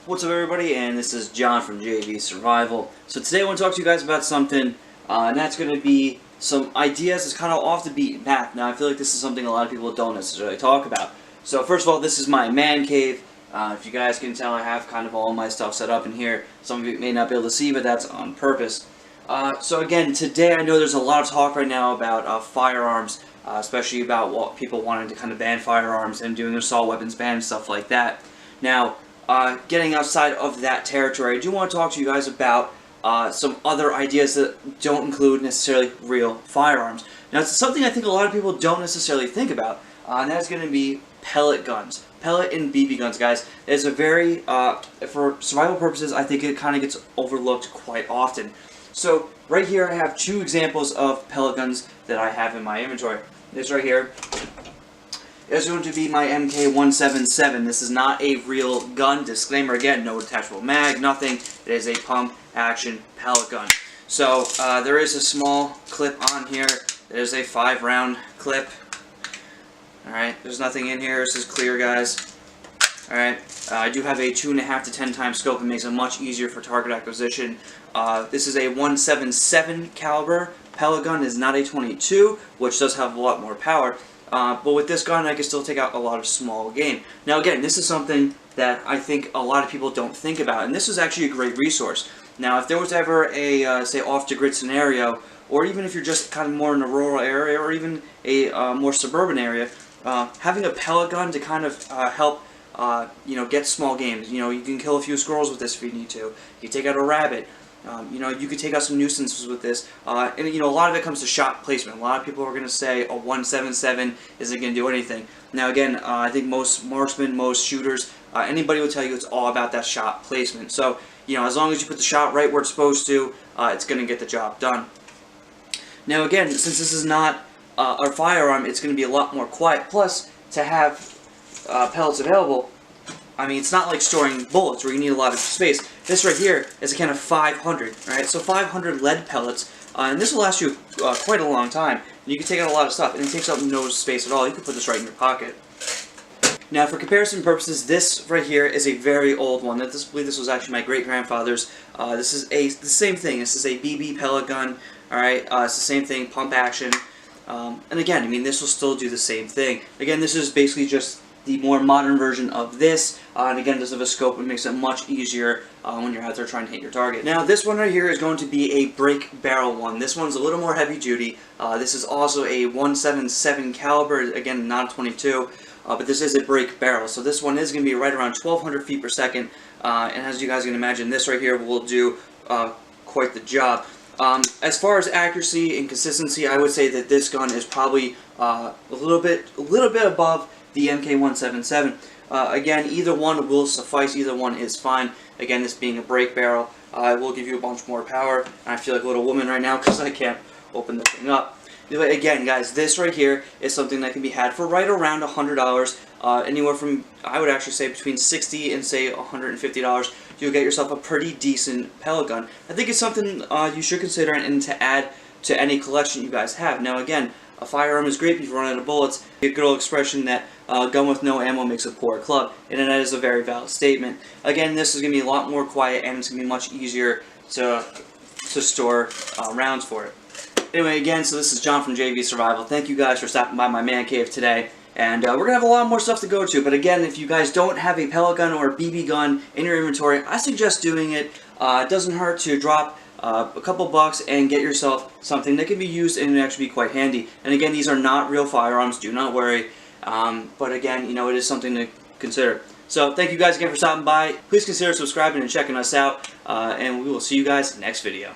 What's up, everybody, and this is John from JV Survival. So today I want to talk to you guys about something, and that's going to be some ideas that's kind of off the beaten path. Now, I feel like this is something a lot of people don't necessarily talk about. So first of all, this is my man cave. If you guys can tell, I have kind of all my stuff set up in here. Some of you may not be able to see, but that's on purpose. So again, today I know there's a lot of talk right now about firearms, especially about what people wanting to kind of ban firearms and doing assault weapons ban and stuff like that. Now, getting outside of that territory, I do want to talk to you guys about some other ideas that don't include necessarily real firearms. Now, it's something I think a lot of people don't necessarily think about, and that's going to be pellet guns. Pellet and BB guns, guys. It's a very, for survival purposes, I think it kind of gets overlooked quite often. So, right here I have two examples of pellet guns that I have in my inventory. This right here is going to be my MK177. This is not a real gun. Disclaimer again, no detachable mag, nothing. It is a pump action pellet gun. So there is a small clip on here. There's a 5-round clip. Alright, there's nothing in here. This is clear, guys. Alright, I do have a 2.5 to 10 times scope. It makes it much easier for target acquisition. This is a 177 caliber pellet gun. It is not a 22, which does have a lot more power. But with this gun, I can still take out a lot of small game. Now again, this is something that I think a lot of people don't think about, and this is actually a great resource. Now, if there was ever a, say, off-the-grid scenario, or even if you're just kind of more in a rural area, or even a more suburban area, having a pellet gun to kind of help, you know, get small games. You know, you can kill a few squirrels with this if you need to. You can take out a rabbit. You know, you could take out some nuisances with this, and you know, a lot of it comes to shot placement. A lot of people are going to say a 177 isn't going to do anything. Now again, I think most marksmen, most shooters, anybody will tell you it's all about that shot placement. So, you know, as long as you put the shot right where it's supposed to, it's going to get the job done. Now again, since this is not a firearm, it's going to be a lot more quiet. Plus, to have pellets available, I mean, it's not like storing bullets where you need a lot of space. This right here is a can of 500, right? So 500 lead pellets, and this will last you quite a long time. And you can take out a lot of stuff, and it takes up no space at all. You can put this right in your pocket. Now, for comparison purposes, this right here is a very old one. I believe this was actually my great-grandfather's. This is the same thing. This is a BB pellet gun, all right? It's the same thing, pump action. And again, I mean, this will still do the same thing. Again, this is basically just the more modern version of this, and again, does have a scope. It makes it much easier when you're out there trying to hit your target. Now, this one right here is going to be a break barrel one. This one's a little more heavy duty. This is also a 177 caliber, again, not a 22, but this is a break barrel. So this one is going to be right around 1,200 feet per second, and as you guys can imagine, this right here will do quite the job. As far as accuracy and consistency, I would say that this gun is probably a little bit above the MK177. Again, either one will suffice, either one is fine. Again, this being a break barrel, will give you a bunch more power. And I feel like a little woman right now because I can't open the thing up. But again, guys, this right here is something that can be had for right around $100. Anywhere from, I would actually say, between $60 and say $150. You'll get yourself a pretty decent pellet gun. I think it's something you should consider and to add to any collection you guys have. Now again, a firearm is great if you run out of bullets. A good old expression that a gun with no ammo makes a poor club, and that is a very valid statement. Again, this is going to be a lot more quiet, and it's going to be much easier to store rounds for it. Anyway, again, so this is John from JV Survival. Thank you guys for stopping by my man cave today. And we're going to have a lot more stuff to go to, but again, if you guys don't have a pellet gun or a BB gun in your inventory, I suggest doing it. It doesn't hurt to drop a couple bucks and get yourself something that can be used and actually be quite handy. And again, these are not real firearms, do not worry. But again, you know, it is something to consider. So thank you guys again for stopping by. Please consider subscribing and checking us out, and we will see you guys next video.